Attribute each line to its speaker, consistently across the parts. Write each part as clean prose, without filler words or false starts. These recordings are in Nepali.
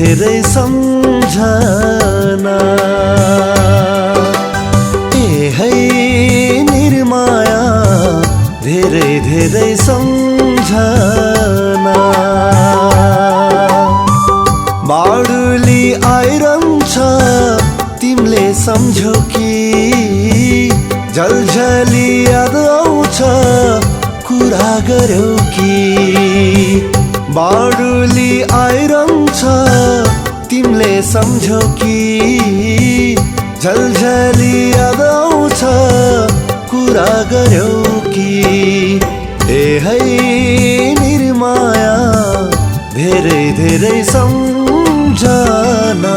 Speaker 1: धेरै सम्झना है निर्माया धेरै धेरै सम्झना बाडुली आइरहन्छ तिमीले सम्झौ कि झलझली याद आउँछ कुरा गर्यौ कि बाडुली आइरहन्छ तिमीले सम्झौ कि झलझली याद आउँछ कुरा गर्यौ कि है निर्माया धेरै धेरै सम्झना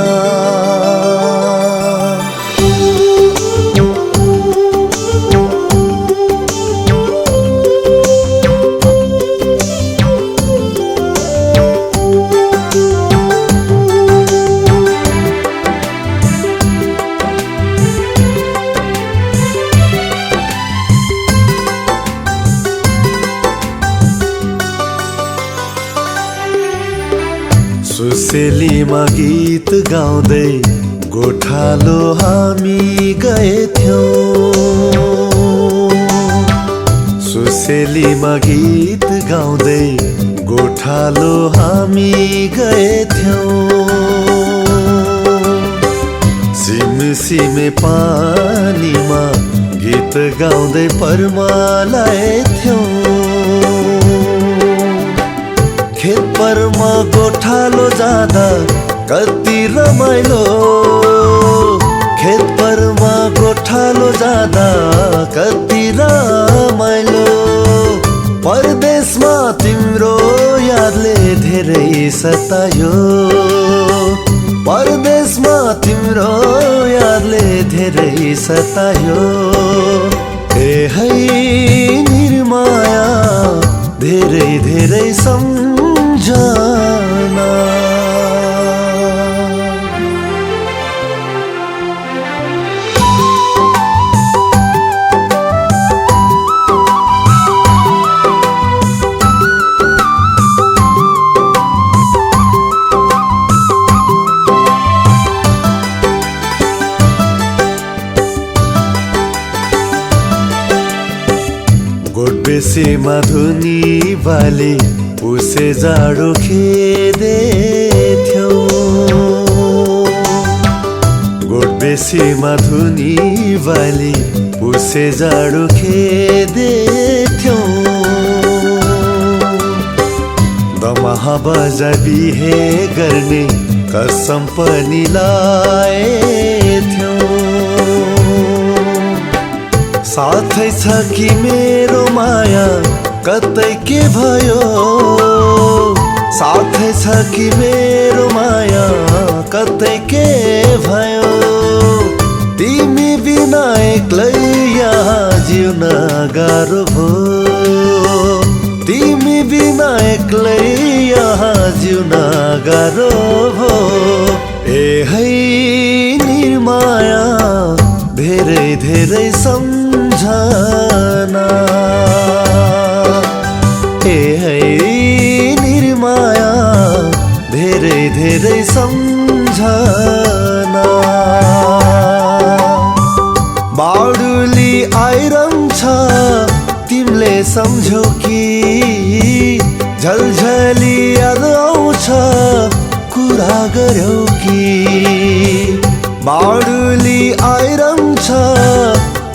Speaker 1: सुसेलीमा गीत गाउँदै गोठालो हामी गएथ्यौं सुसेलीमा गीत गाउँदै गोठालो हामी गएथ्यौं सिमसिमे पानीमा गीत गाउँदै परमालाएथ्यौं खेत परमा गोठालो जाँदा कति रमाइलो खेत परमा गोठालो जाँदा कति रमाइलो परदेशमा तिम्रो यादले धेरै सतायो परदेशमा तिम्रो यादले धेरै सतायो है निर्माया धेरै धेरै सम्झना गोठबेसीमा धुनी बाली उसे जाडो खेदेथ्यौ गोठबेसीमा धुनी बाली उसे जाडो खेदेथ्यौ दमाहा बजा बिहे गर्ने कसम पनि लाएथ्यौ साथै छ कि मेरो माया कतै के भयो साथै छ कि मेरो माया कतै के भयो तिमी बिना एक्लै यहाँ जिउन गाह्रो भयो तिमी बिना एक्लै यहाँ जिउन गाह्रो भयो है निर्माया धेरै धेरै सम्झना है निर्माया धेरै धेरै सम्झना बाडुली आइरहन्छ तिमीले सम्झौ कि झलझली याद आउँछ कुरा गर्यौ कि बाडुली आइरहन्छ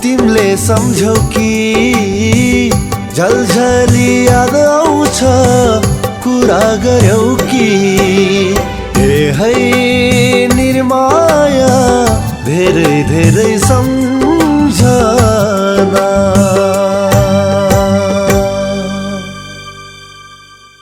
Speaker 1: तिमीले सम्झौ कि झलझली याद आउँछ कुरा गर्यौ कि है निर्माया धेरै धेरै